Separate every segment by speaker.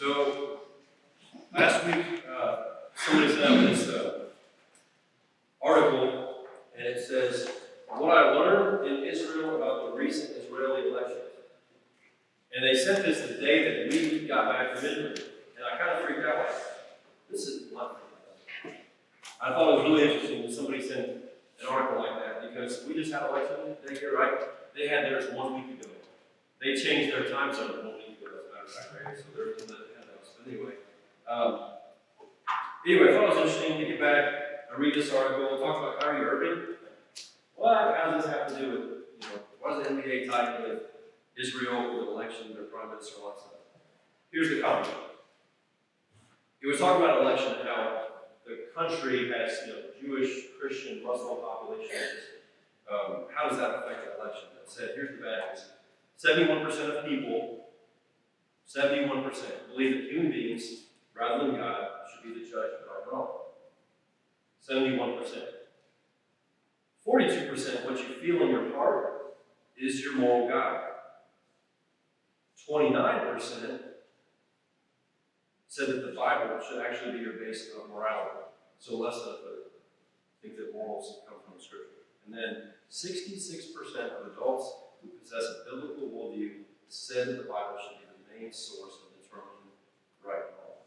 Speaker 1: So, last week, somebody sent out this article, and it says, what I learned in Israel about the recent Israeli elections. And they sent this the day that we got back from Israel. And I kind of freaked out. This is not freaking out. I thought it was really interesting when somebody sent an article like that, because we just had election day here, right? They had theirs 1 week ago. They changed their time zone 1 week ago, as a matter of fact, right? So they're the one that had those. But anyway, I thought it was interesting to get back. I read this article, talks about Kyrie Irving. Well, how does this have to do with, why does the NBA tie into Israel, the election, their prime minister, all that stuff? Here's the comment. It was talking about election and how the country has, Jewish, Christian, Muslim populations. How does that affect the election? It said, here's the bad news. 71% of people, 71% believe that human beings, rather than God, should be the judge of right and wrong. 71%. 42%, what you feel in your heart is your moral guide. 29% said that the Bible should actually be your base of morality. So less of the think that morals come from Scripture. And then 66% of adults who possess a biblical worldview said that the Bible should be the main source of determining right and wrong.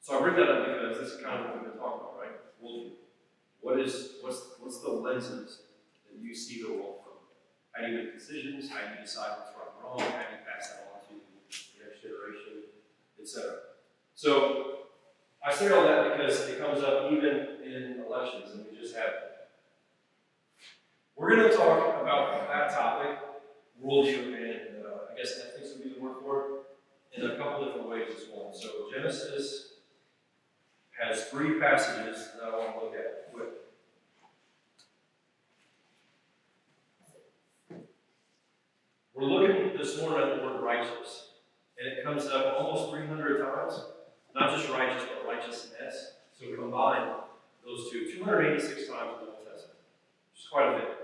Speaker 1: So I bring that up because this is kind of what we've been talking about, right? Worldview. What's the lenses that you see the world from? How do you make decisions? How do you decide what's right and wrong? How do you pass that on to the next generation, etc.? So I say all that because it comes up even in elections, and we just had. We're going to talk about that topic, worldview, and I guess ethics would be the word for it, in a couple different ways as well. So Genesis has 3 passages that I want to look at quick. We're looking this morning at the word righteous, and it comes up almost 300 times. Not just righteous, but righteousness. So combine those two, 286 times in the Old Testament, which is quite a bit.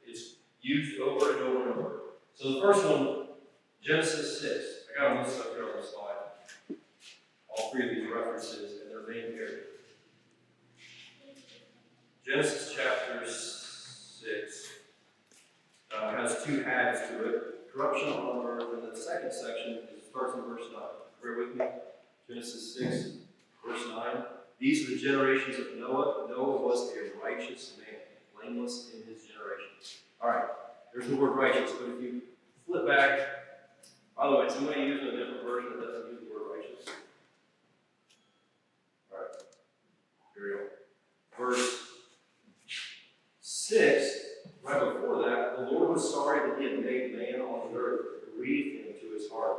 Speaker 1: It's used over and over and over. So the first one, Genesis 6. I got them listed up here on the slide. All 3 of these references and their main character. Genesis chapter 6 has 2 halves to it. Corruption on earth, and the second section starts in verse 9. Bear with me. Genesis 6, verse 9. These are the generations of Noah. Noah was a righteous man, blameless in his generation. All right, there's the word righteous, but if you flip back, by the way, somebody using a different version that doesn't use the word righteous. All right, here we go. Verse 6, right before that, the Lord was sorry that he had made man on the earth. It grieved him to his heart.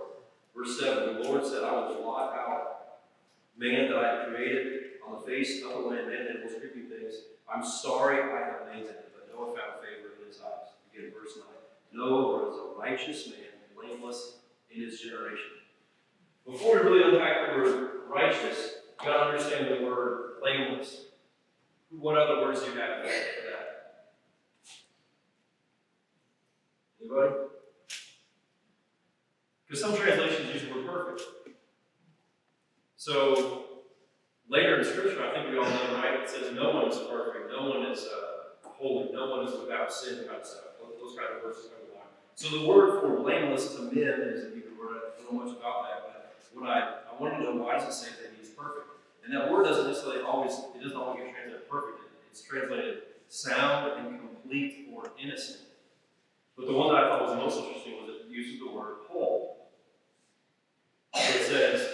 Speaker 1: Verse 7, the Lord said, I will blot out man that I have created on the face of the land, man, animals, creeping things. I'm sorry I have made them, but Noah found favor in his eyes. Again, verse 9. Noah was a righteous man, blameless in his generation. Before we really unpack the word righteous, you got to understand the word blameless. What other words do you have for that? Anybody? Because some translations use the word perfect. So, later in Scripture, I think we all know, right? It says no one is perfect, no one is holy, no one is without sin, kind of stuff. Those kind of verses come along. So the word for blameless to men is a Hebrew word. I don't know much about that, but I wanted to know, why does it say that he's perfect? And that word doesn't necessarily always get translated perfect. It's translated sound and complete or innocent. But the one that I thought was most interesting was it uses the word whole. So it says,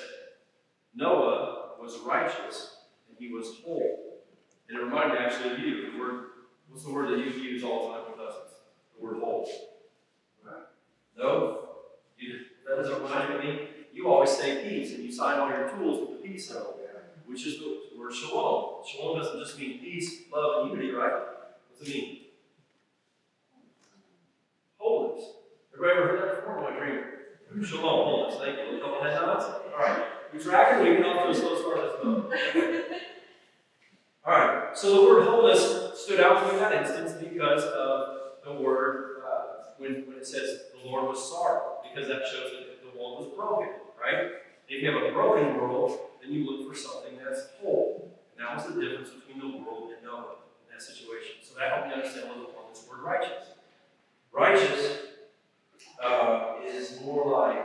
Speaker 1: Noah was righteous and he was whole. And it reminded me actually of you. The word, what's the word that you use all the time with us? The word whole. Right. No? That doesn't remind me. You always say peace, and you sign all your tools with the peace symbol, which is the word shalom. Shalom doesn't just mean peace, love, and unity, right? What's it mean? Wholeness. Everybody ever heard that before? My dream. Shalom, wholeness. Thank you. A couple head nods. All right. We tracking. We get off to a slow start. Let's go. All right. So the word wholeness stood out to me in that instance because of the word when it says the Lord was sorry, because that shows that the world was broken, right? If you have a broken world, then you look for something that's whole. And that was the difference between the world and Noah in that situation. So that helped me understand a little more this word righteous. Righteous is more like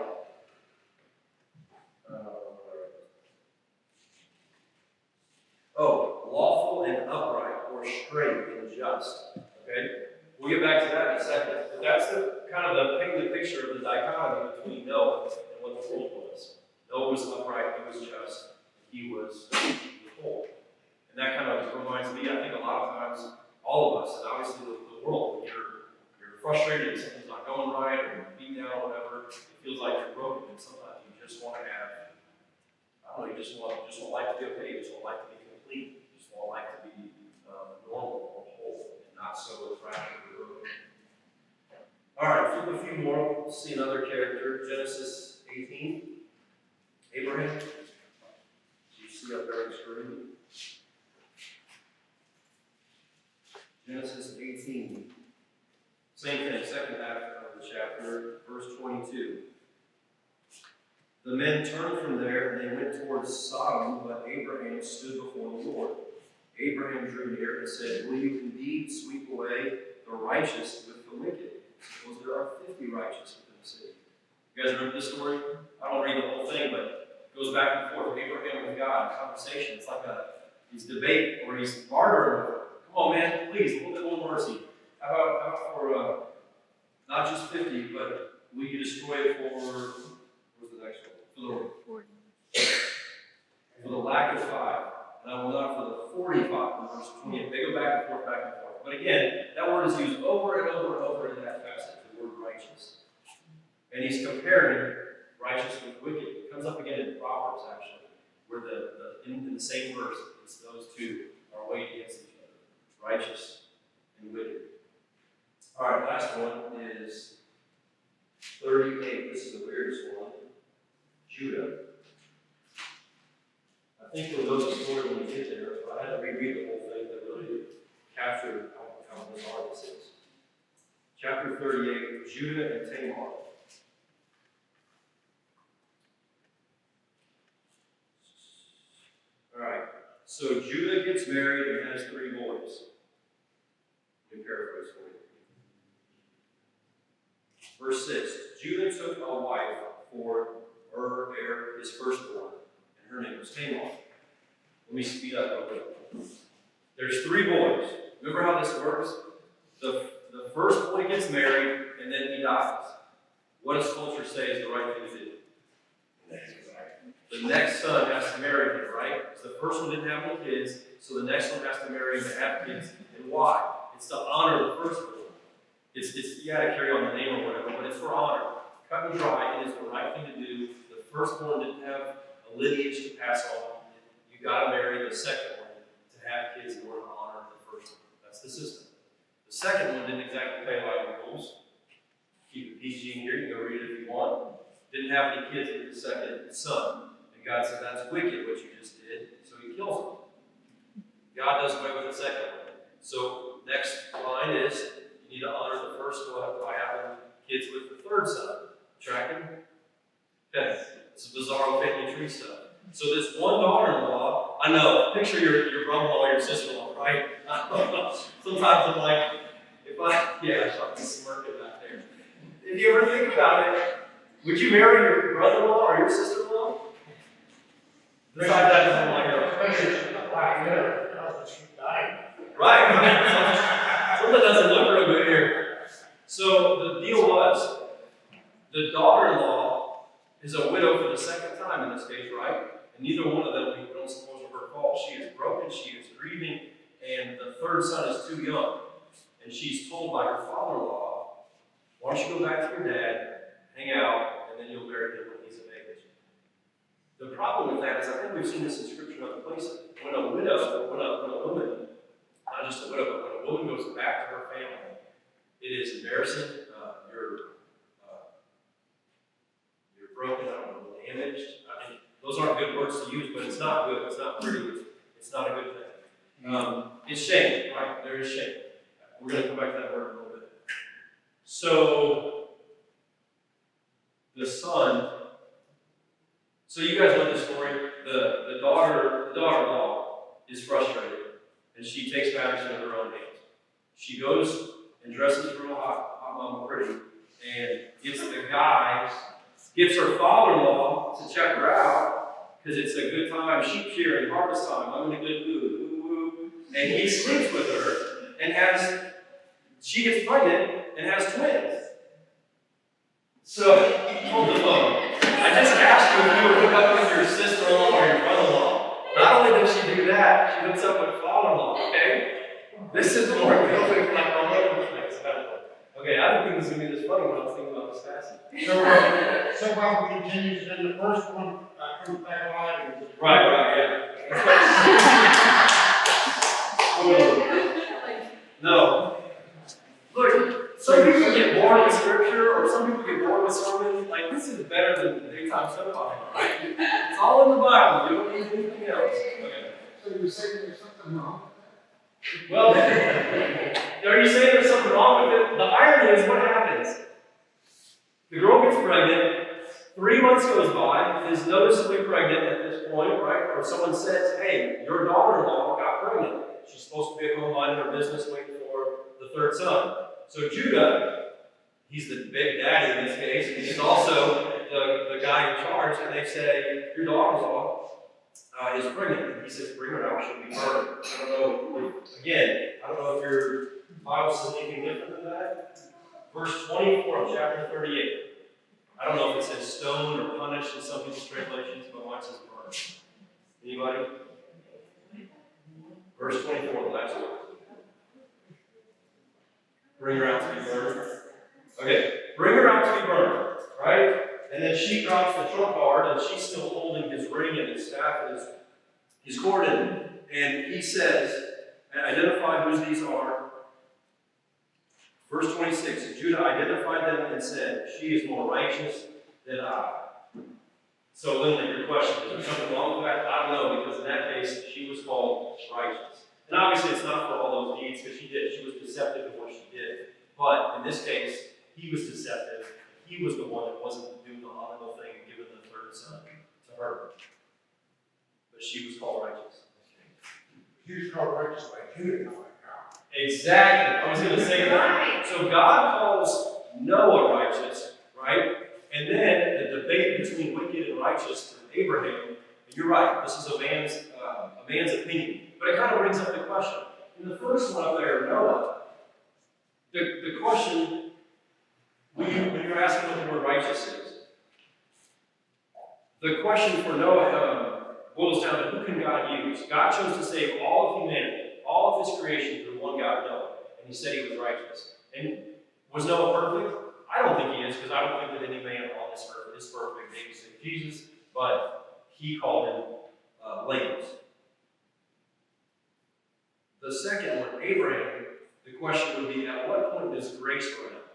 Speaker 1: lawful and upright, or straight and just. Okay? We'll get back to that in a second. But that's the kind of the painting the picture of the dichotomy between Noah and what the world was. Noah was upright, he was just, he was whole. And that kind of reminds me, I think a lot of times, all of us, and obviously the world, when you're frustrated and something's not going right, or you're beat down or whatever, it feels like you're broken, and sometimes you just want to have, I don't know, you just want life to be okay, you just want life to be complete, you just want life to be normal or whole, and not so fractured or broken. All right, flip a few more. We'll see another character, Genesis 18. Abraham. You see up there on the screen. Genesis 18. Same thing, second half of the chapter, verse 22. The men turned from there and they went towards Sodom, but Abraham stood before the Lord. Abraham drew near and said, "Will you indeed sweep away the righteous with the wicked? Suppose there are 50 righteous within the city." You guys remember this story? I don't read the whole thing, but it goes back and forth. Abraham and God, conversation. It's like he's debate or he's bartering. Come on, man, please, a little bit more mercy. How about for not just 50, but will you destroy it for, what's the next one? For the lack of 5. And I will not for the 45, verse 28. They go back and forth, back and forth. But again, that word is used over and over and over in that passage, the word righteous. And he's comparing righteous with wicked. It comes up again in Proverbs, actually, where in the same verse, it's those two are weighed against each other, righteous and wicked. All right, last one is 38. This is the weirdest one. Judah. I think you'll know the story when you get there, but I had to reread the whole thing to really capture how bizarre this is. Chapter 38, Judah and Tamar. All right, so Judah gets married and has 3 boys. Let me paraphrase for you. Verse 6, Judah took a wife for his firstborn, and her name was Tamar. Let me speed up a little bit. There's 3 boys. Remember how this works? The first boy gets married, and then he dies. What does culture say is the right thing to do? The next son has to marry him, right? Because the first one didn't have any kids, so the next one has to marry him to have kids. And why? It's to honor the first one. It's you got to carry on the name or whatever, but it's for honor. Cut and dry, it is the right thing to do. The first one didn't have a lineage to pass on. You got to marry the second one to have kids in order to honor the first one. That's the system. The second one didn't exactly play by the rules. Keep it PG in here. You can go read it if you want. Didn't have any kids with the second son. And God said, "That's wicked what you just did." So he kills him. God does away with the second one. So next line is, you need to honor the first one by having kids with the third son. Tracking? Okay. It's bizarre family tree stuff. So this one daughter-in-law, I know, picture your brother-in-law or your sister-in-law, right? Sometimes I'm like, I'm smirking back there. If you ever think about it, would you marry your brother-in-law or your sister-in-law? Besides that, I'm like, right? Something doesn't look real good here. So the deal was, the daughter-in-law is a widow for the second time in this case, right? And neither one of them, we don't suppose are her fault. She is broken, she is grieving, and the third son is too young. And she's told by her father-in-law, "Why don't you go back to your dad, hang out, and then you'll marry him when he's of age." The problem with that is, I think we've seen this in Scripture in other places. When a woman, not just a widow, but when a woman goes back to her family, it is embarrassing. You're broken, damaged. I mean, those aren't good words to use, but it's not good. It's not pretty. It's not a good thing. It's shame, right? There is shame. We're going to come back to that word in a little bit. So, the son So you guys know the story. The daughter-in-law is frustrated, and she takes matters into her own hands. She goes and dresses real hot, mama pretty, and gets her father-in-law to check her out because it's a good time, sheep shearing, harvest time. I'm in a good mood, woo woo. And he sleeps with her, and she gets pregnant and has twins. So hold the phone. I just asked you if you would hook up with your sister-in-law or your brother-in-law. Not only does she do that, she hooks up with father-in-law, okay? This is more building like all over the place. Okay, I didn't think this was going to be this funny when I was thinking about this passage.
Speaker 2: So while we continue, then the first one comes back alive.
Speaker 1: Right, yeah. No. Look, some people get bored with scripture, or some people get bored with sermons. Like, this is better than the daytime soap opera, right? It's all in the Bible. You don't need anything else. Okay.
Speaker 2: So you're saying there's something wrong?
Speaker 1: Well, are you saying there's something wrong with it? The irony is what happens. The girl gets pregnant, 3 months goes by, is noticeably pregnant at this point, right? Or someone says, hey, your daughter-in-law got pregnant. She's supposed to be at home minding her business waiting for the third son. So Judah, he's the big daddy in this case, and he's also the guy in charge, and they say, your daughter-in-law is pregnant. And he says, bring her out, she'll be murdered. I don't know if your Bible says anything different than that. Verse 24 of chapter 38. I don't know if it says stone or punished in some people's translations, but mine says burn. Anybody? Verse 24, the last one. Bring her out to be burned. Okay, bring her out to be burned, right? And then she drops the trump card, and she's still holding his ring and his staff and his cord in it. And he says, identify who these are. Verse 26, Judah identified them and said, she is more righteous than I. So, Lindley, your question, is there something wrong with that? I don't know, because in that case, she was called righteous. And obviously, it's not for all those deeds, because she was deceptive in what she did. But in this case, he was deceptive. He was the one that wasn't doing the honorable thing and giving the third son to her. But she was called righteous.
Speaker 2: She was called righteous by Judah, not by God.
Speaker 1: Exactly. I was going to say that. So God calls Noah righteous, right? And then the debate between wicked and righteous through Abraham. And you're right. This is a man's opinion. But it kind of brings up the question. In the first one up there, Noah, the question, when you're asking what the word righteous is, the question for Noah boils down to who can God use? God chose to save all of humanity, all of his creation through one God, Noah. And he said he was righteous. And was Noah perfect? I don't think he is, because I don't think that any man on this earth is perfect. Maybe save Jesus, but he called him blameless. The second one, Abraham, the question would be, at what point does grace run out?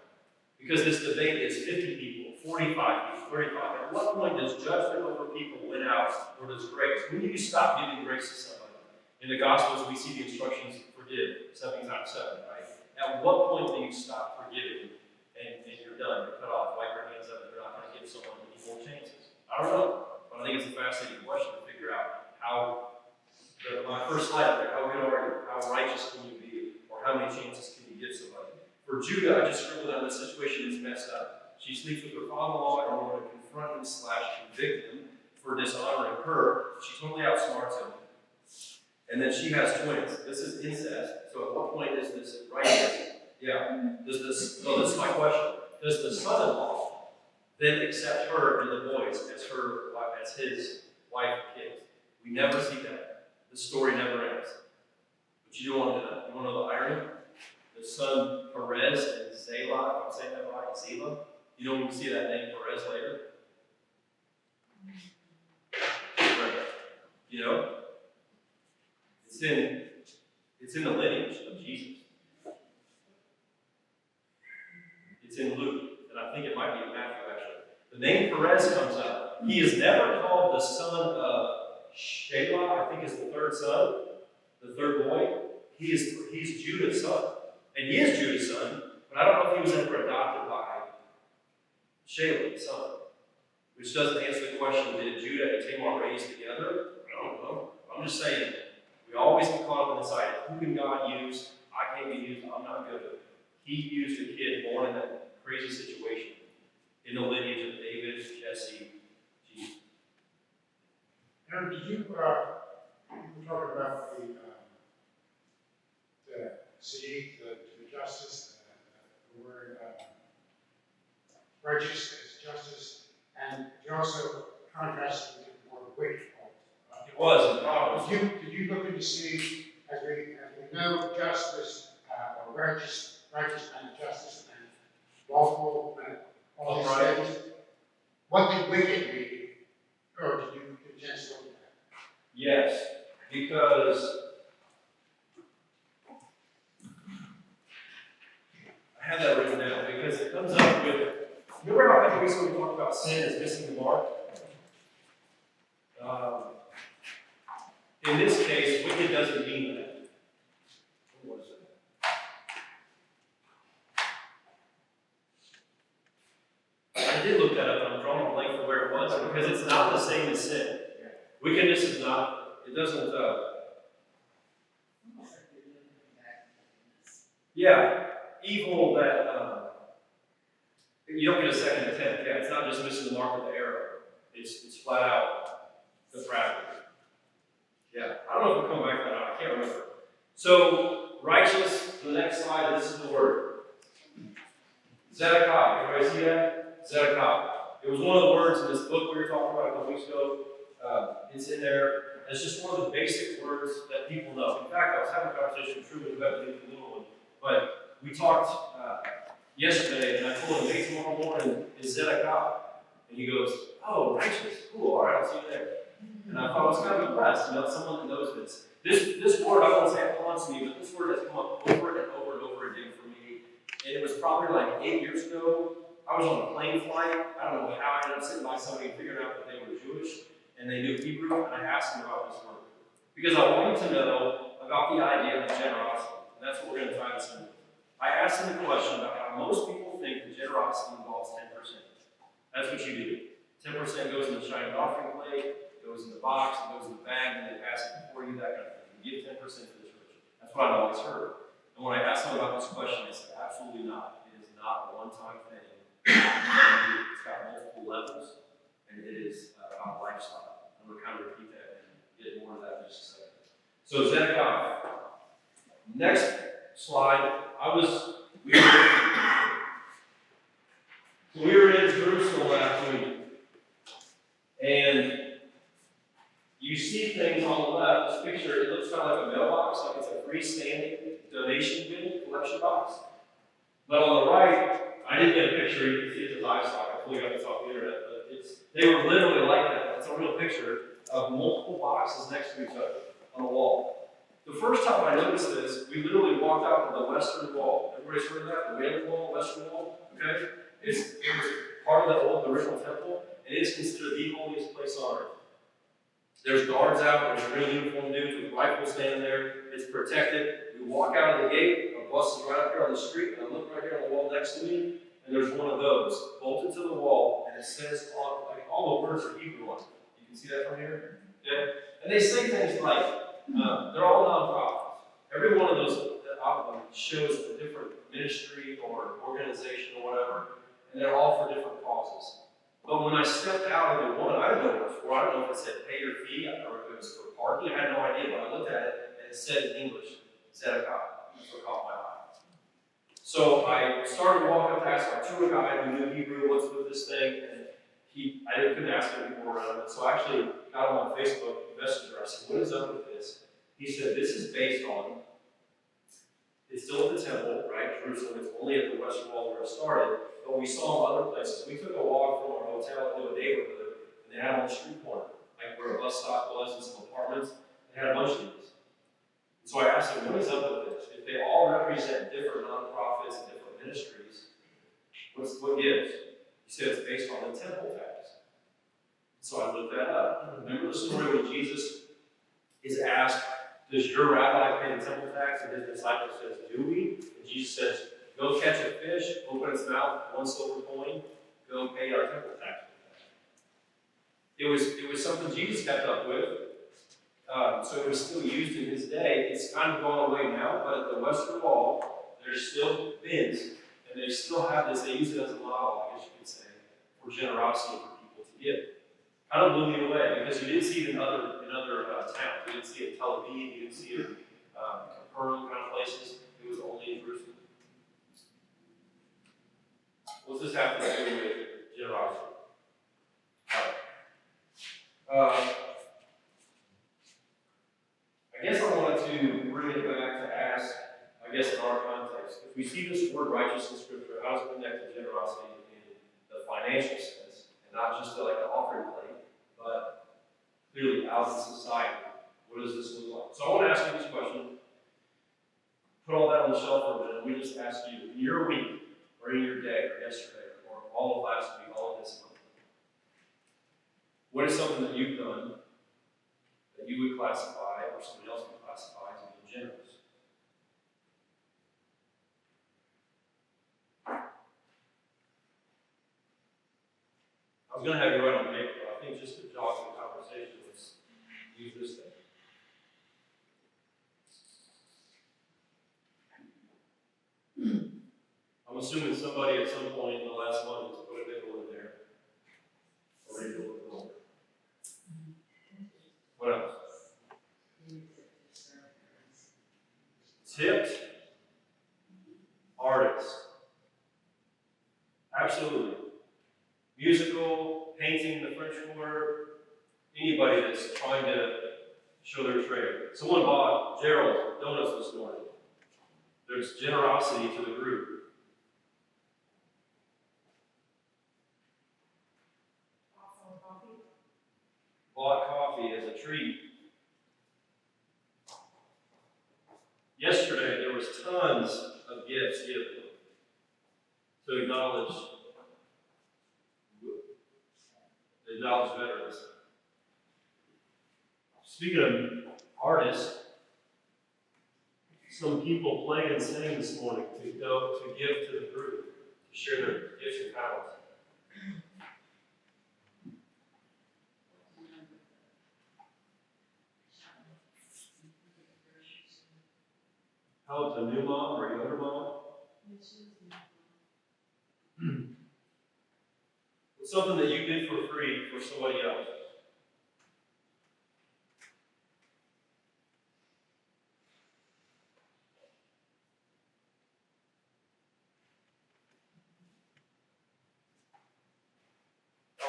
Speaker 1: Because this debate is 50 people, 45 people, 35. At what point does judgment over people win out, or does grace? When do you stop giving grace to somebody? In the Gospels, we see the instructions forgive 7 times 7, right? At what point do you stop forgiving and you're done, you're cut off, wipe your hands up, and you're not going to give someone any more chances? I don't know, but I think it's a fascinating question to figure out how. My first slide up there, how good are you? How righteous can you be? Or how many chances can you give somebody? For Judah, I just scribbled down the situation is messed up. She sleeps with her father-in-law in order to confront him / convict him for dishonoring her. She totally outsmarts him. And then she has twins. This is incest. So at what point is this righteous? Yeah. This is my question. Does the son-in-law then accept her and the boys as his wife and kids? We never see that. The story never ends. But you want to know the irony? The son Perez and Zela, if I'm saying that right, Zela. You don't even see that name Perez later. Right. You know? It's in the lineage of Jesus. It's in Luke, and I think it might be in Matthew actually. The name Perez comes up. He is never called the son of Shelah, I think is the third son, the third boy. He's Judah's son. And he is Judah's son, but I don't know if he was ever adopted by Shelah, the son. which doesn't answer the question, did Judah and Tamar raise together? I don't know. I'm just saying, we always get caught up in this idea, who can God use? I can't be used, I'm not good. He used a kid born in that crazy situation, in the lineage of David, Jesse, Jesus.
Speaker 2: Aaron, did you talk about the city, the justice, the word righteous as justice, and you also contrasted it with the word wicked.
Speaker 1: It was in Proverbs.
Speaker 2: Did you look into see, as we know, justice, or righteous and justice, and lawful, and all these
Speaker 1: Right.
Speaker 2: things, what did wicked mean? Or did you get a chance to look at that?
Speaker 1: Yes, because I had that written down, because it comes up with, remember how a couple weeks ago we talked about sin is missing the mark? In this case, wicked doesn't mean that. What was it? I did look that up, and I'm drawing a blank for where it was, because it's not the same as sin. Wickedness is not, it doesn't, yeah, evil that, you don't get a second attempt. Yeah, it's not just missing the mark with the arrow. It's flat out depravity. Yeah, I don't know if we'll come back to that. I can't remember. So, righteous, the next slide, this is the word. Zedekiah. Everybody see that? Zedekiah. It was one of the words in this book we were talking about a couple weeks ago. It's in there. It's just one of the basic words that people know. In fact, I was having a conversation with Truman about the little one, but we talked yesterday, and I told him, hey, tomorrow morning is Zedekiah. And he goes, oh, righteous. Cool, all right, I'll see you there. And I thought I was kind of impressed, someone that knows this. This word, I won't say it haunts me, but this word has come up over and over and over again for me. And it was probably like 8 years ago. I was on a plane flight. I don't know how I ended up sitting by somebody and figuring out that they were Jewish and they knew Hebrew, and I asked them about this word. Because I wanted to know about the idea of generosity. And that's what we're going to try this in. I asked them a question about how most people think that generosity involves 10%. That's what you do. 10% goes in the shining offering plate, goes in the box, it goes in the bag, and they pass it before you, that kind of thing. You give 10% to the church. That's what I've always heard. And when I asked them about this question, they said, absolutely not. It is not a one-time thing. It's got multiple levels, and it is about lifestyle. I'm going to kind of repeat that and get more of that in just a second. So Zedekiah. Next slide. We were in Jerusalem last week, and you see things on the left. This picture, it looks kind of like a mailbox, like it's a freestanding donation bin collection box. But on the right, I didn't get a picture. You can see it's a livestock. I pulled it up off the internet, but they were literally like that. It's a real picture of multiple boxes next to each other on a wall. The first time I noticed this, we literally walked out to the western wall. Everybody's heard of that? The Wailing Wall, Western Wall? Okay? It was part of the original temple, and it is considered the holiest place on earth. There's guards out, there's green uniform dudes with rifles standing there. It's protected. We walk out of the gate, a bus is right up here on the street, and I look right here on the wall next to me, and there's one of those bolted to the wall, and it says on, like all the words are Hebrew on it. You can see that from here? Yeah? And they say things like, they're all nonprofits. Every one of those shows a different ministry or organization or whatever, and they're all for different causes. But when I stepped out of the one, I didn't know what it was for. I don't know if it said pay your fee, I don't know if it was for parking. I had no idea, but I looked at it and it said in English, Zedekiah. That's what caught my eye. So I started walking up to ask our tour guide who knew Hebrew, what's with this thing, and couldn't ask him anymore around it. So I actually got him on Facebook Messenger. I said, what is up with this? He said, this is based on, it's still at the temple, right? Jerusalem, it's only at the western wall where it started, but we saw other places. We took a walk from our hotel into a neighborhood, and they had on the street corner, like where a bus stop was and some apartments, they had a bunch of these. And so I asked him, what is up with this? If they all represent different nonprofits and different ministries, what gives? He said it's based on the temple tax. So I looked that up. Remember the story when Jesus is asked, does your rabbi pay the temple tax? And his disciple says, do we? And Jesus says, go catch a fish, open its mouth, 1 silver coin, go pay our temple tax. It was something Jesus kept up with. So it was still used in his day. It's kind of gone away now, but at the Western Wall, there's still bins, and they still have this. They use it as a model, I guess you could say, for generosity for people to give. Kind of blew me away because you didn't see it in other towns. You didn't see it in Tel Aviv. You didn't see it in Capernaum kind of places. It was only in Jerusalem. What's this have to do with generosity? I guess I wanted to bring it back to ask, I guess in our context, if we see this word righteous in Scripture, how does it connect to generosity in the financial sense, and not just like an offering plate, but clearly out in society? What does this look like? So I want to ask you this question. Put all that on the shelf for a minute. We just ask you, in your week, or in your day, or yesterday, or all of last week, all of this month, what is something that you've done that you would classify, or somebody else would classify, as being generous? I was going to have you write on paper, but I think just to jog the conversation, let's use this thing. I'm assuming somebody at some point in the last month has put a nickel in there, or maybe a little bit more. What else? Tipped artists. Absolutely. Musical, painting the French Quarter, anybody that's trying to show their trade. Someone bought Gerald donuts this morning. There's generosity to the group. Bought coffee as a treat. Yesterday, there was tons of gifts given to acknowledge veterans. Speaking of artists, some people played and sang this morning to give to the group, to share their gifts and talents. Helped a new mom or a younger mom? It's something that you did for free for somebody else.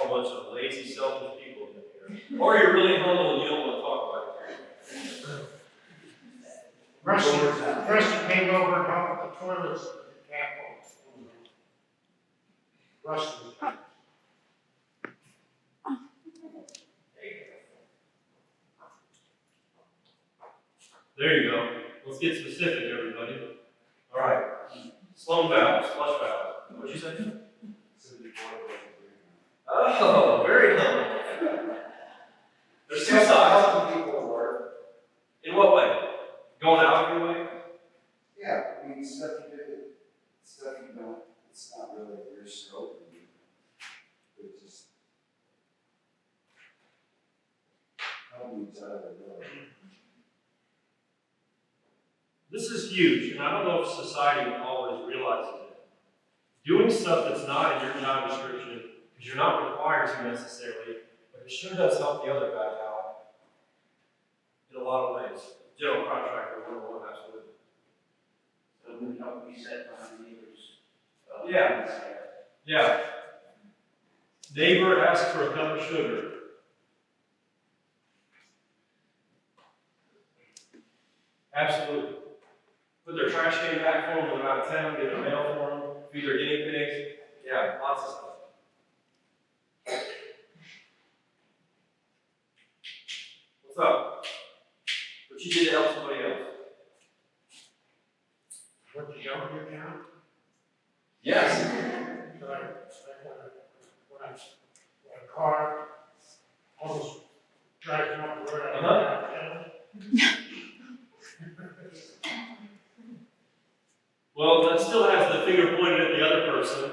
Speaker 1: A bunch of lazy, selfish people in here. Or you're really humble and you don't want to talk about it.
Speaker 2: Rusty came over and helped the toilets at the Capitol. Rusty.
Speaker 1: There you go. Let's get specific, everybody. All right. Sloan valves, flush valves. What'd you say? Oh, very humble. There's two sides.
Speaker 3: People at work.
Speaker 1: In what way? Going out of your way?
Speaker 3: Yeah, I mean, stuff you do, stuff you don't, it's not really your scope. It's just helping each other, really.
Speaker 1: This is huge, and I don't know if society always realizes it. Doing stuff that's not in your job description, because you're not required to necessarily, but it sure does help the other guy out in a lot of ways. General contractor, 101, absolutely.
Speaker 4: So it would help be set behind neighbors.
Speaker 1: Yeah. Yeah. Neighbor asked for a cup of sugar. Absolutely. Put their trash can back for them when they're out of town, get their mail for them, feed their guinea pigs. Yeah, lots of stuff. What's up? What you did to help somebody else?
Speaker 2: What you don't do now?
Speaker 1: Yes.
Speaker 2: So when a car almost drives me off the road,
Speaker 1: Well, that still has the finger pointed at the other person.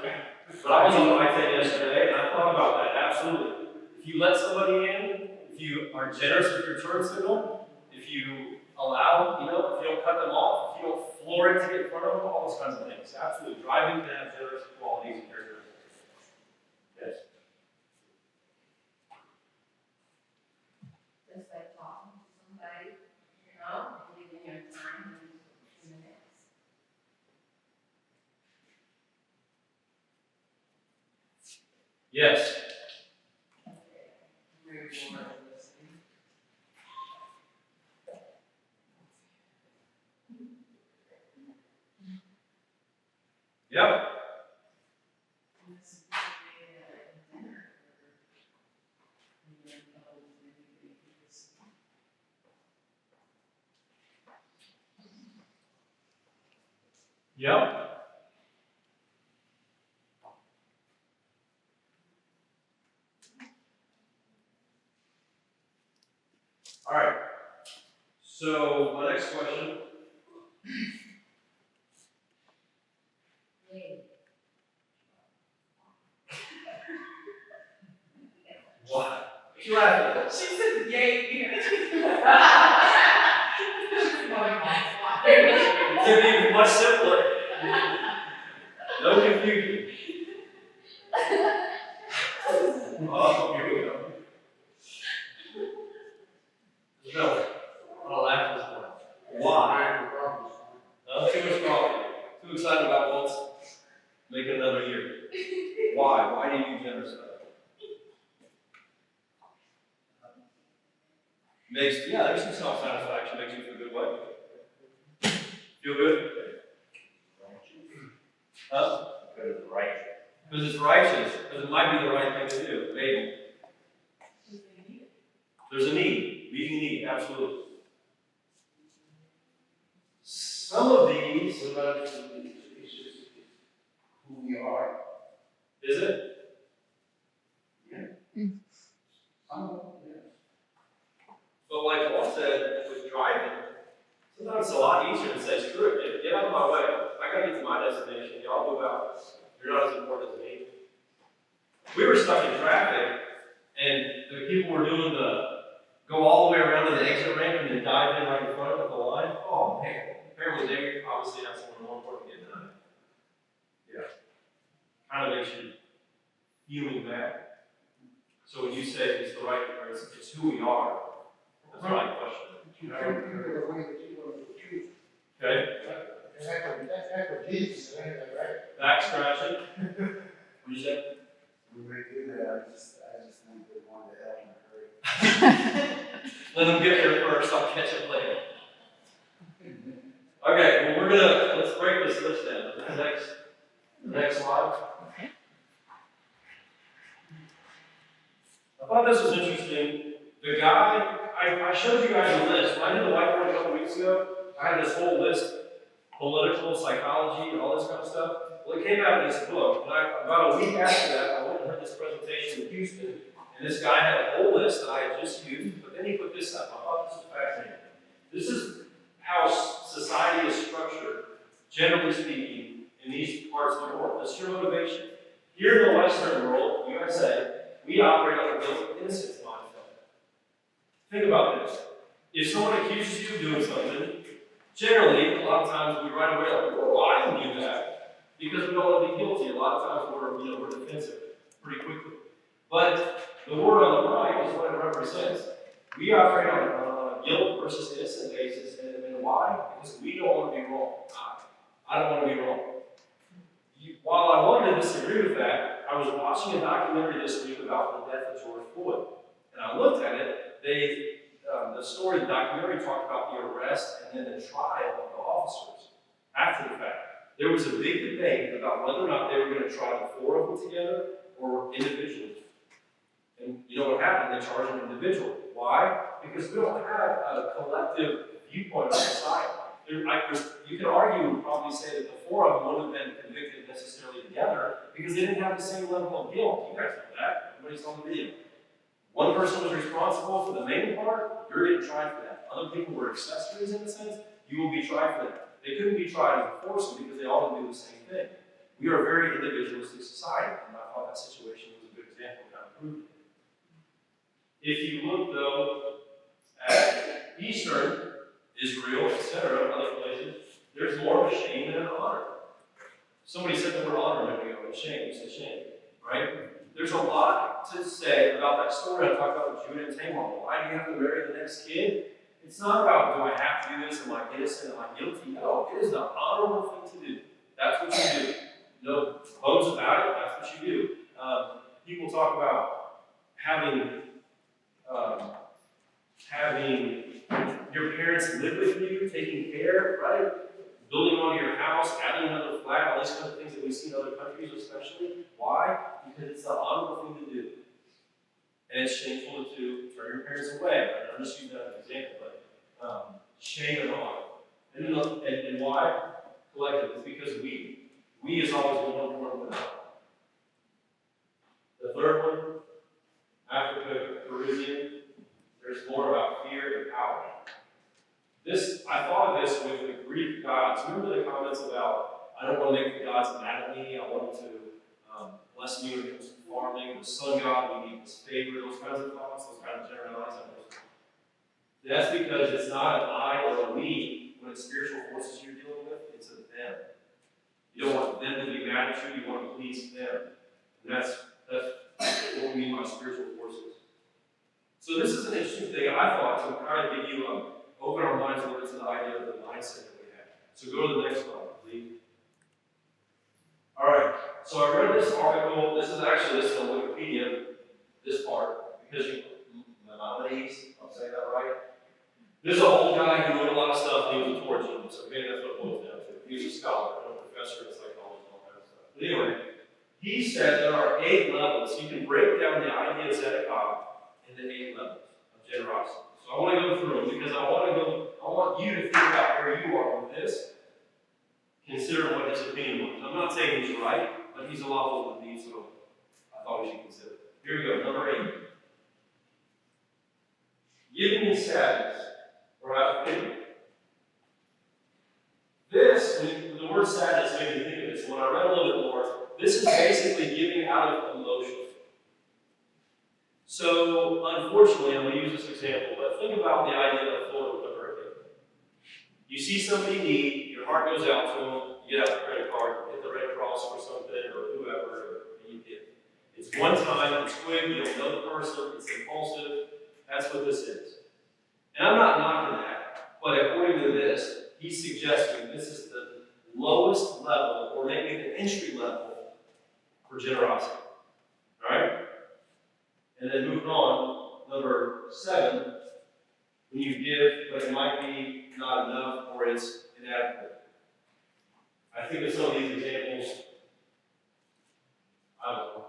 Speaker 1: But I was on I-10 yesterday, and I thought about that, absolutely. If you let somebody are generous with your turn signal, if you allow, you know, if you don't cut them off, if you don't floor it to get in front of them, all those kinds of things. Absolutely. Driving can have generous qualities and characteristics. Yes.
Speaker 5: Just like talking to somebody, you know, and giving your time in 2 minutes.
Speaker 1: Yes. Yep. Yep. All right. So my next question. Why? What you laughing at?
Speaker 5: She said, yay.
Speaker 1: It could be much simpler. No confusion. Oh, here we go. No. I'm gonna laugh this one. Why? Too much coffee. Too excited about Bolts. Make it another year. Why? Why do you do generous stuff? There's some self-satisfaction, makes you feel good. What? Feel good? Huh?
Speaker 4: Because it's right.
Speaker 1: Because it's righteous. Because it might be the right thing to do. Maybe. There's a need. Meeting need, absolutely. Some of these.
Speaker 2: What about it's just who we are?
Speaker 1: Is it? But like Paul said, with driving, sometimes it's a lot easier to say, screw it, get out of my way. I gotta get to my destination. Y'all move out. You're not as important as me. We were stuck in traffic, and the people were doing go all the way around to the exit ramp and then dive in right in front of the line. Oh man. Apparently they obviously have someone more important to get done. Yeah. Kind of makes you human mad. So when you say it's the right, or it's who we are, that's the right question.
Speaker 2: You can't do it the way that you want to treat.
Speaker 1: Okay?
Speaker 2: And that's what Jesus said, anyway, right?
Speaker 1: Back scratching. What you say?
Speaker 3: We may do that, I just think they want to help in a hurry.
Speaker 1: Let them get there first, I'll catch them later. Okay, well let's break this list down. The next slide. I thought this was interesting. The guy, I showed you guys a list. When I did the whiteboard a couple weeks ago, I had this whole list, political, psychology, and all this kind of stuff. Well, it came out of this book, and about a week after that, I went and heard this presentation in Houston, and this guy had a whole list that I had just used, but then he put this up. I thought this was fascinating. This is how society is structured, generally speaking, in these parts of the world. This is your motivation. Here in the Western world, USA, we operate on the guilt of innocence mindset. Think about this. If someone accuses you of doing something, generally, a lot of times we right away like, oh, I didn't do that. Because we don't want to be guilty. A lot of times we're defensive pretty quickly. But the word on the right is what it represents. We operate on a guilt versus innocent basis. And why? Because we don't want to be wrong. I don't want to be wrong. While I wanted to disagree with that, I was watching a documentary this week about the death of George Floyd. And I looked at it. The story, the documentary talked about the arrest and then the trial of the officers after the fact. There was a big debate about whether or not they were going to try the four of them together or individually. And you know what happened? They charged them individually. Why? Because we don't have a collective viewpoint of society. You can argue and probably say that the four of them wouldn't have been convicted necessarily together because they didn't have the same level of guilt. You guys know that. Everybody's on the video. One person was responsible for the main part, you're getting tried for that. Other people were accessories in a sense, you will be tried for that. They couldn't be tried and forced because they all do the same thing. We are a very individualistic society, and I thought that situation was a good example of how to prove it. If you look, though, at Eastern, Israel, etc., other places, there's more of a shame than an honor. Somebody said the word honor a minute ago, and shame, you said shame, right? There's a lot to say about that story. I talked about Judah and Tamar. Why do you have to marry the next kid? It's not about, do I have to do this? Am I innocent? Am I guilty? No, it is the honorable thing to do. That's what you do. No bones about it. That's what you do. People talk about having your parents live with you, taking care, right? Building onto your house, adding another flag, all these kind of things that we see in other countries especially. Why? Because it's the honorable thing to do. And it's shameful to turn your parents away. I'm just using that as an example, but shame and honor. And why? Collective. It's because we is always more important than honor. The third one, Africa, Caribbean, there's more about fear and power. I thought of this with the Greek gods. Remember the comments about, I don't want to make the gods mad at me, I want them to bless me when it comes to farming, the sun god, we need his favor, those kinds of thoughts, those kinds of generalities. That's because it's not an I or a we when it's spiritual forces you're dealing with, it's a them. You don't want them to be mad at you, you want to please them. And that's what we mean by spiritual forces. So this is an interesting thing I thought to kind of give you open our minds a little bit to the idea of the mindset that we have. So go to the next slide, please. All right. So I read this article. This is actually listed on Wikipedia. This part because Maimonides, I'll say that right. This is an old guy who wrote a lot of stuff. He was a Torah genius. Okay, that's what it boils down to. He was a scholar, a professor in psychology, and all that stuff. But anyway, he said there are 8 levels. You can break down the idea of tzedakah into 8 levels of generosity. So I want to go through them because I want you to think about where you are with this, consider what his opinion was. I'm not saying he's right, but he's a lot older than me, so I thought we should consider it. Here we go, number 8. Giving in sadness or out of pity. This, the word sadness made me think of this. When I read a little bit more, this is basically giving out of emotion. So, unfortunately, I'm going to use this example, but think about the idea of Florida with a hurricane. You see somebody in need, your heart goes out to them, you get out the credit card, hit the Red Cross or something, or whoever, and you get it. It's one time, it's quick, you don't know the person, it's impulsive. That's what this is. And I'm not knocking that, but according to this, he's suggesting this is the lowest level, or maybe the entry level, for generosity. All right? And then moving on, number 7, when you give, but it might be not enough or it's inadequate. I think of some of these examples, I don't know.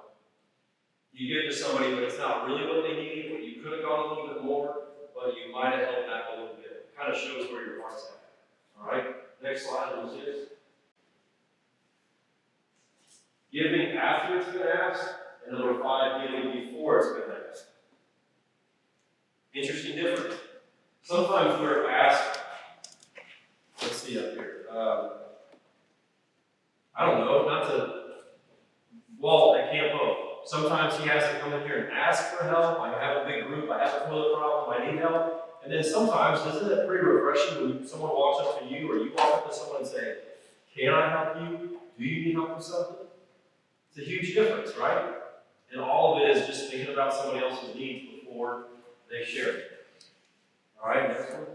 Speaker 1: You give to somebody, but it's not really what they need, or you could have gone a little bit more, but you might have held back a little bit. It kind of shows where your heart's at. All right? Next slide, number 6. Giving after it's been asked, and number 5, giving before it's been asked. Interesting difference. Sometimes we're asked, let's see up here. I don't know, not to Walt at Camp Hope. Sometimes he has to come in here and ask for help. I have a big group, I have a toilet problem, I need help. And then sometimes, isn't it pretty refreshing when someone walks up to you or you walk up to someone and say, can I help you? Do you need help with something? It's a huge difference, right? And all of it is just thinking about somebody else's needs before they share it. All right, next one.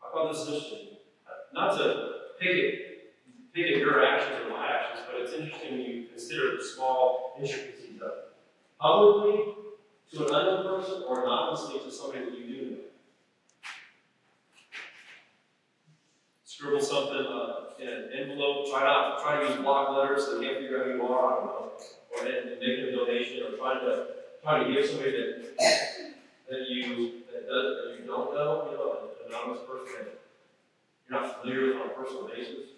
Speaker 1: I thought this was interesting. Not to pick at your actions or my actions, but it's interesting when you consider the small intricacies of it. Publicly, to an unknown person, or anonymously to somebody that you do know. Scribble something in an envelope. Try to use block letters so they can't figure out who you are. I don't know. Or making a donation, or trying to give somebody that you don't know, an anonymous person that you're not familiar with on a personal basis.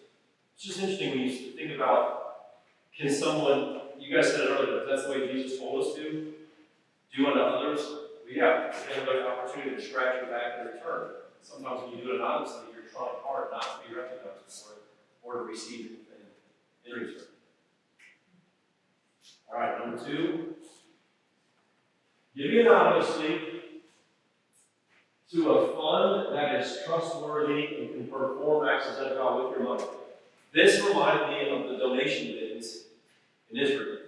Speaker 1: It's just interesting when you think about, can someone, you guys said it earlier, but that's the way Jesus told us to do unto others. We have an opportunity to scratch your back in return. Sometimes when you do it anonymously, you're trying hard not to be recognized or to receive anything in return. All right, number 2, giving anonymously to a fund that is trustworthy and can perform acts as unto God with your money. This reminded me of the donation bins in Israel.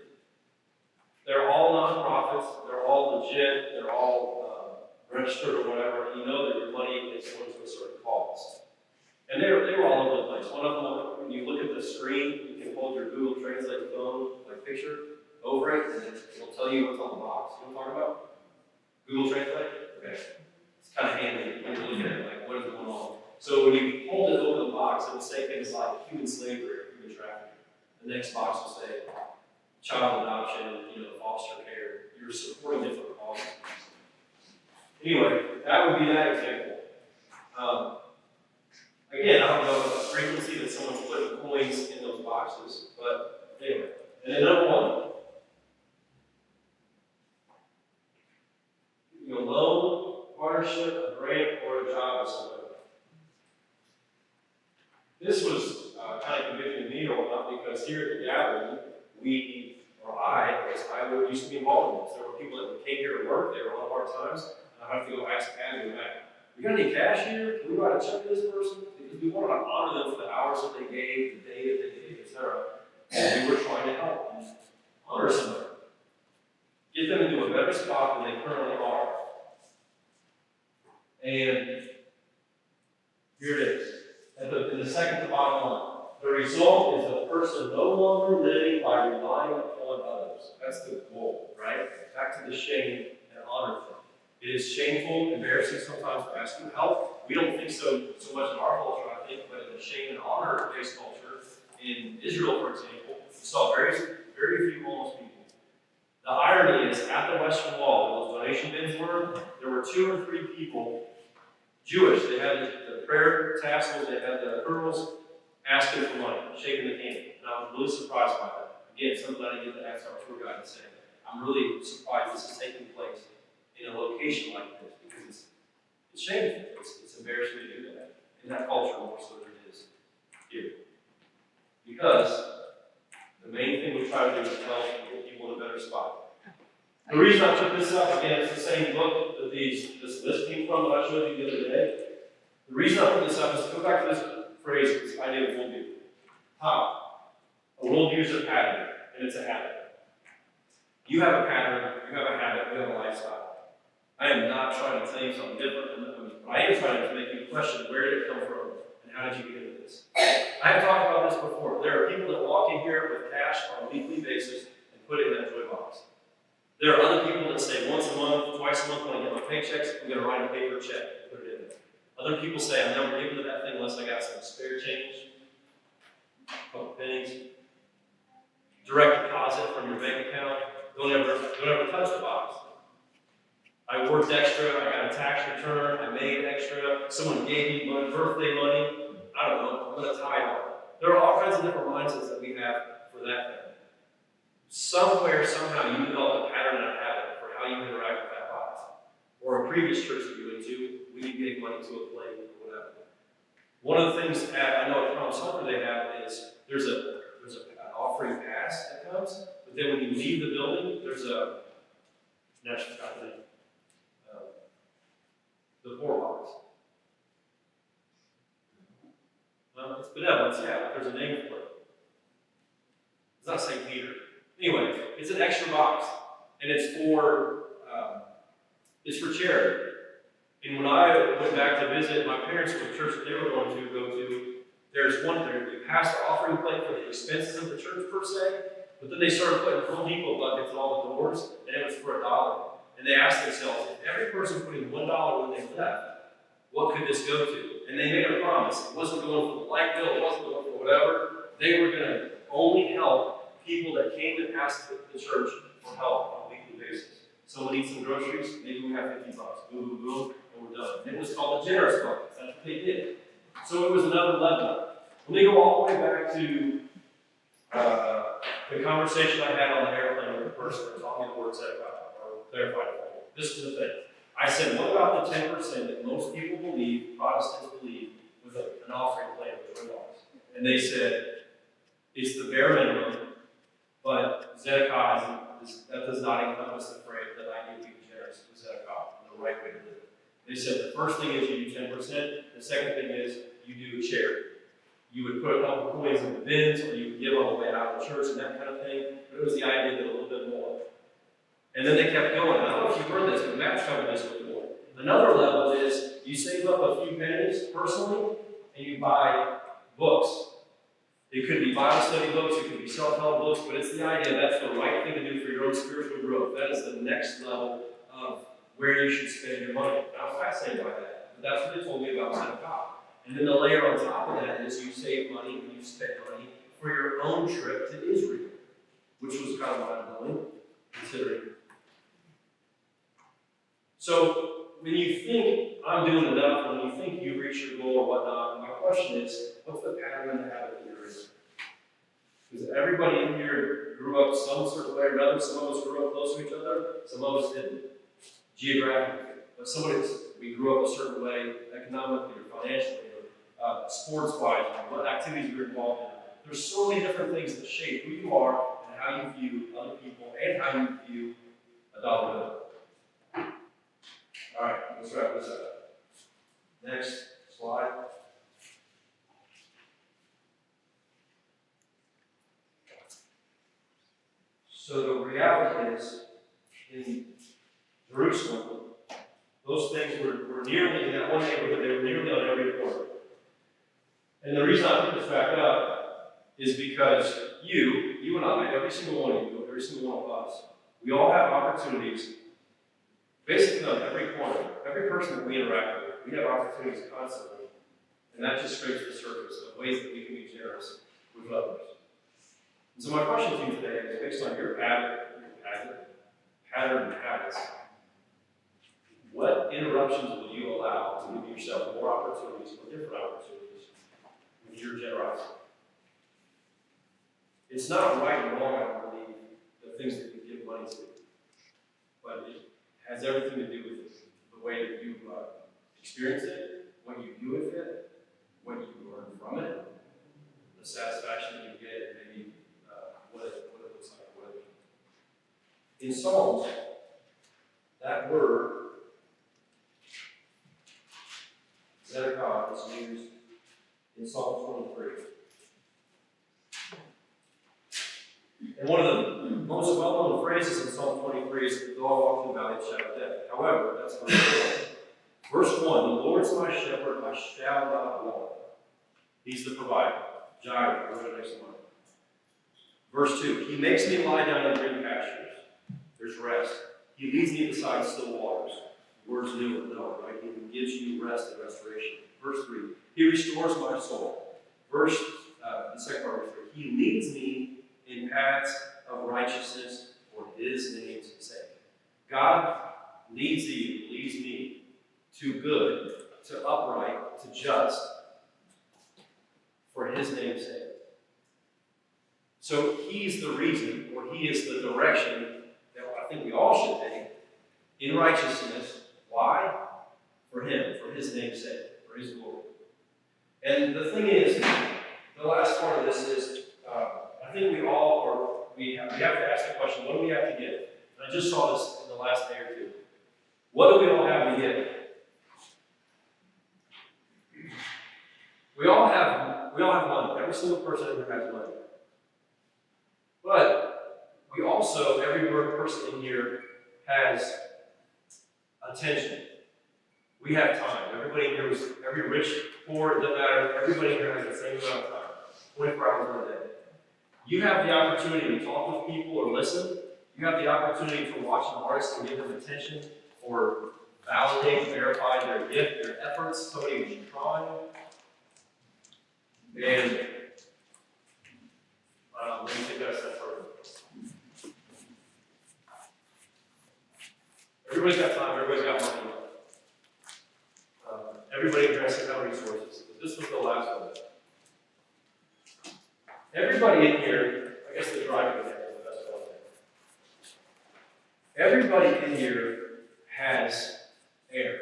Speaker 1: They're all nonprofits, they're all legit, they're all registered or whatever, and you know that your money is going to a certain cause. And they were all over the place. One of them, when you look at the screen, you can hold your Google Translate phone, like picture, over it, and it'll tell you what's on the box. You know what I'm talking about? Google Translate? Okay. It's kind of handy when you look at it, like what is going on. So when you hold it over the box, it will say things like human slavery or human trafficking. The next box will say child adoption, foster care. You're supporting different causes. Anyway, that would be that example. Again, I don't know the frequency that someone's putting coins in those boxes, but anyway. And then number 1. A loan, partnership, a grant, or a job or something. This was kind of convicting me or whatnot because here at the gathering, I used to be involved in this. There were people that came here to work, they were on hard times, and I have to go ask Adam back. We got any cash here? Can we write a check to this person? Because we wanted to honor them for the hours that they gave, the day that they gave, etc. And we were trying to help and honor somebody. Get them into a better spot than they currently are. And here it is. In the second to bottom line. The result is a person no longer living by relying upon others. That's the goal, right? Back to the shame and honor thing. It is shameful, embarrassing sometimes to ask for help. We don't think so much in our culture, I think, but in the shame and honor-based culture, in Israel, for example, we saw very few homeless people. The irony is, at the Western Wall, where those donation bins were, there were 2 or 3 people, Jewish, they had the prayer tassels, they had the pearls, asking for money, shaking the hand. And I was really surprised by that. Again, something I didn't get to ask our tour guide to say. I'm really surprised this is taking place in a location like this because it's shameful. It's embarrassing to do that. In that culture more so than it is here. Because the main thing we try to do is help and get people in a better spot. The reason I took this up, again, it's the same book that this list came from that I showed you the other day. The reason I put this up is to go back to this phrase, this idea of worldview. How? A worldview is a pattern, and it's a habit. You have a pattern, you have a habit, you have a lifestyle. I am not trying to tell you something different, but I am trying to make you question where did it come from, and how did you get into this? I have talked about this before. There are people that walk in here with cash on a weekly basis and put it in that joy box. There are other people that say once a month, twice a month, when I get my paychecks, I'm going to write a paper check and put it in there. Other people say, I'm never giving to that thing unless I got some spare change, a couple pennies. Direct deposit from your bank account. Don't ever touch the box. I worked extra, I got a tax return, I made extra, someone gave me my birthday money, I don't know, I'm going to tithe on it. There are all kinds of different mindsets that we have for that thing. Somewhere, somehow, you develop a pattern and a habit for how you interact with that box. Or a previous church that you went to, we gave money to a plate or whatever. One of the things I know at Promise Hunter they have is there's an offering pass that comes, but then when you leave the building, there's a national company, the 4 box. It's benevolence, yeah, but there's a name for it. It's not St. Peter. Anyway, it's an extra box, and it's for charity. And when I went back to visit my parents with the church that they were going to go to, there's one there. You pass the offering plate for the expenses of the church per se, but then they started putting Home Depot buckets at all the doors, and it was for $1. And they asked themselves, if every person put in $1 when they left, what could this go to? And they made a promise. It wasn't going for the light bill, it wasn't going for whatever. They were going to only help people that came and asked the church for help on a weekly basis. Someone needs some groceries, maybe we have $50. Boom, boom, boom, and we're done. It was called the generous buckets. That's what they did. So it was another level. Let me go all the way back to the conversation I had on the airplane with the person that taught me the word edify, or clarified it. This is the thing. I said, what about the 10% that most people believe, Protestants believe, with an offering plan of $20? And they said, it's the bare minimum, But Zedekiah, that does not encompass the phrase that I need to be generous with Zedekiah, the right way to live. They said the first thing is you do 10%, the second thing is you do charity. You would put a couple coins in the bins, or you would give on the way out of the church and that kind of thing, but it was the idea that a little bit more. And then they kept going. I don't know if you've heard this, but Matt's covered this before. Another level is you save up a few pennies personally, and you buy books. It could be Bible study books, it could be self-help books, but it's the idea that's the right thing to do for your own spiritual growth. That is the next level of where you should spend your money. And I was fascinated by that, but that's what they told me about Zedekiah. And then the layer on top of that is you save money and you spend money for your own trip to Israel, which was kind of mind-blowing, considering. So, when you think I'm doing enough, when you think you reach your goal or whatnot, my question is, what's the pattern and the habit that you're in? Because everybody in here grew up some certain way or another. Some of us grew up close to each other, some of us didn't, geographically. But some of us, we grew up a certain way, economically or financially, or sports-wise, or what activities we were involved in. There's so many different things that shape who you are and how you view other people and how you view a dollar bill. All right, let's wrap this up. Next slide. So the reality is, in Jerusalem, those things were nearly, in that one neighborhood, they were nearly on every corner. And the reason I put this back up is because you and I, every single one of you, every single one of us, we all have opportunities basically on every corner. Every person that we interact with, we have opportunities constantly. And that just scrapes the surface of ways that we can be generous with others. And so my question to you today is based on your pattern and habits. What interruptions will you allow to give yourself more opportunities or different opportunities with your generosity? It's not right and wrong, I believe, the things that you give money to. But it has everything to do with the way that you experience it, what you do with it, what you learn from it, the satisfaction that you get, and maybe what it looks like. In Psalms, that word, Zedekiah, is used in Psalm 23. And one of the most well-known phrases in Psalm 23 is, though I walk through the valley of the shadow of death. However, that's verse 1. Verse 1, the Lord's my shepherd, I shall not want. He's the provider. Jireh, whatever the next one. Verse 2, he makes me lie down in green pastures. There's rest. He leads me beside still waters. Words new and known, right? He gives you rest and restoration. Verse 3, he restores my soul. The second part of verse 3, he leads me in paths of righteousness for his name's sake. God leads me to good, to upright, to just, for his name's sake. So he's the reason, or he is the direction that I think we all should take in righteousness. Why? For him, for his name's sake, for his glory. And the thing is, the last part of this is, I think we have to ask the question, what do we have to give? And I just saw this in the last day or two. What do we all have to give? We all have money. Every single person in here has money. But we also, every person in here has attention. We have time. Everybody in here every rich, poor, it doesn't matter. Everybody in here has the same amount of time. 24 hours in a day. You have the opportunity to talk with people or listen. You have the opportunity to watch an artist and give them attention or validate, verify their gift, their efforts, somebody who's trying. And let me take that a step further. Everybody's got time, everybody's got money. Everybody doesn't have resources. This was the last one. Everybody in here, I guess the driving example is the best one. Everybody in here has air.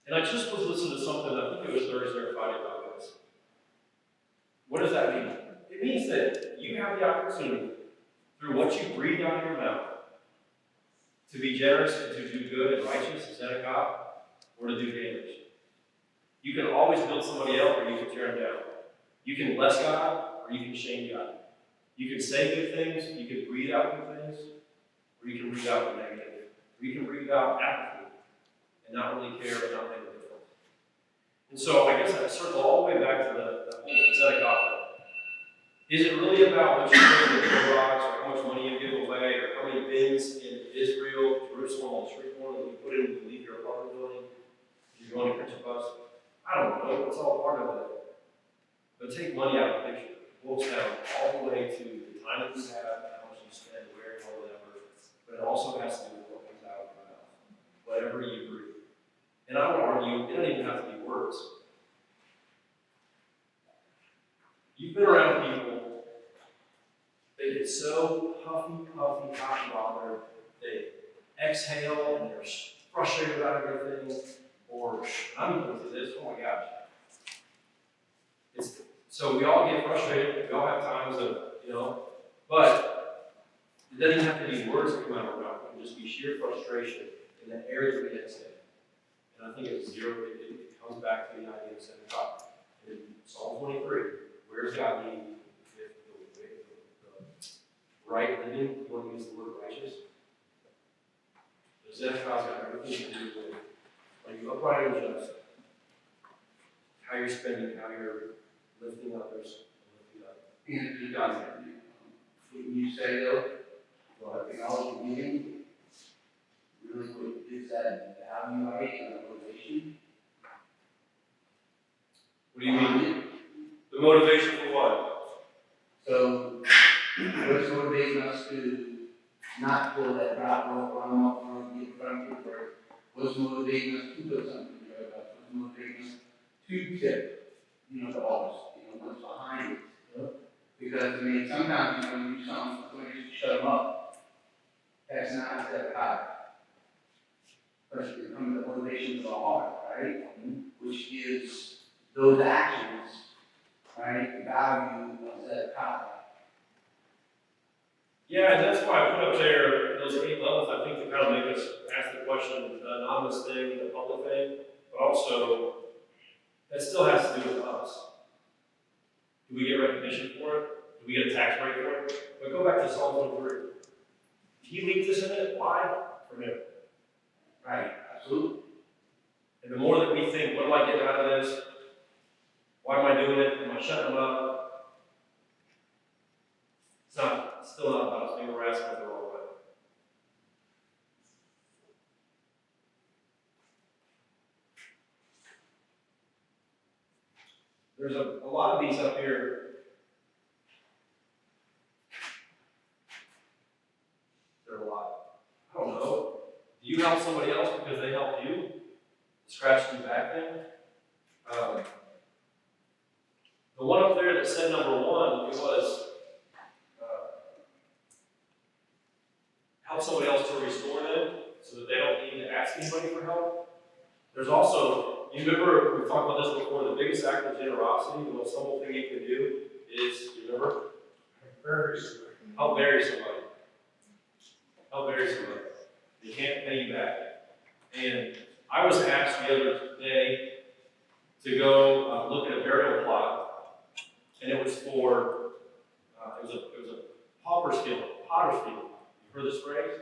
Speaker 1: And I just was listening to something, I think it was Thursday or Friday about this. What does that mean? It means that you have the opportunity, through what you breathe out of your mouth, to be generous and to do good and righteous, tzedakah, or to do damage. You can always build somebody up, or you can tear them down. You can bless God, or you can shame God. You can say good things, you can breathe out good things, or you can breathe out the negative. Or you can breathe out apathy and not really care and not make a difference. And so I guess I circle all the way back to the whole tzedakah. Is it really about what you put in the garage, or how much money you give away, or how many bins in Israel, Jerusalem, on the street corner that you put in when you leave your apartment building? You're going to catch a bus? I don't know. It's all part of it. But take money out of the picture. It boils down all the way to the time that you have, and how much you spend, where, and whatever. But it also has to do with what comes out of your mouth, whatever you breathe. And I would argue it doesn't even have to be words. You've been around people that get so huffy, hot and bothered, they exhale and they're frustrated about everything, or I'm going through this, oh my gosh. So we all get frustrated, we all have times of, but it doesn't have to be words that come out of our mouth, it can just be sheer frustration in the area that we exhale. And I think it comes back to the idea of setting up. In Psalm 23, where's God leading you? The right living, you want to use the word righteous? The Zedekah's got everything to do with, are you upright and just? How you're spending, how you're lifting others, and lifting up.
Speaker 4: And you got it. Wouldn't you say though, well, technology giving, really what gives that value, right, and motivation?
Speaker 1: What do you mean? The motivation for what?
Speaker 4: So, what's motivating us to not pull that drop off run off or get front of work? What's motivating us to put something in our life? What's motivating us to tip, the office? What's behind it? Because, sometimes you do something, when you shut them up, that's not a step high. But it becomes the motivation of the heart, right? Which gives those actions, right, value of that high.
Speaker 1: Yeah, and that's why I put up there those 8 levels, I think, to kind of make us ask the question, the anonymous thing, the public thing, but also, that still has to do with us. Do we get recognition for it? Do we get a tax break for it? But go back to Psalm 23. He leads us in it. Why? For him.
Speaker 4: Right, absolutely.
Speaker 1: And the more that we think, what am I getting out of this? Why am I doing it? Am I shutting them up? It's still not about us. Maybe we're asking it the wrong way. There's a lot of these up here. There are a lot. I don't know. Do you help somebody else because they helped you? The scratching the back thing? The one up there that said number 1, it was help somebody else to restore them so that they don't need to ask anybody for help. There's also, you remember, we've talked about this before, the biggest act of generosity, the most humble thing you can do is, you remember? Help bury somebody. Help bury somebody. They can't pay you back. And I was asked the other day to go look at a burial plot, and it was for, it was a pauper's field, potter's field. You've heard this phrase?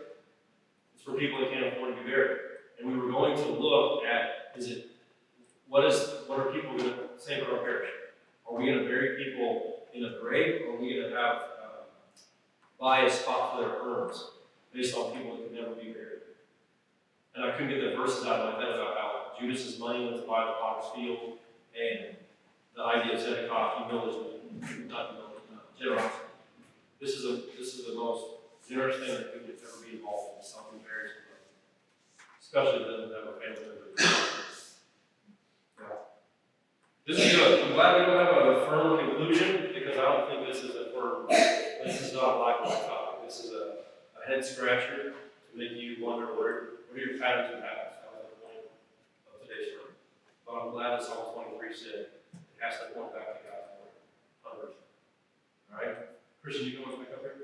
Speaker 1: It's for people that can't afford to be buried. And we were going to look at, what are people going to say for our parish? Are we going to bury people in a grave, or are we going to have buy a spot for their urns based on people that could never be buried? And I couldn't get the verses out of my head about how Judas's money went to buy the potter's field, and the idea of tzedakah, generosity. This is the most generous thing that we could ever be involved in, something very somebody. Especially if it doesn't have a family member. Yeah. This is good. I'm glad we don't have a firm conclusion, because I don't think this is this is not a black and white topic. This is a head scratcher to make you wonder what are your patterns and habits. That was the point of today's sermon. But I'm glad that Psalm 23 said it has to point back to God's word. All right, Christian, you can always pick up here.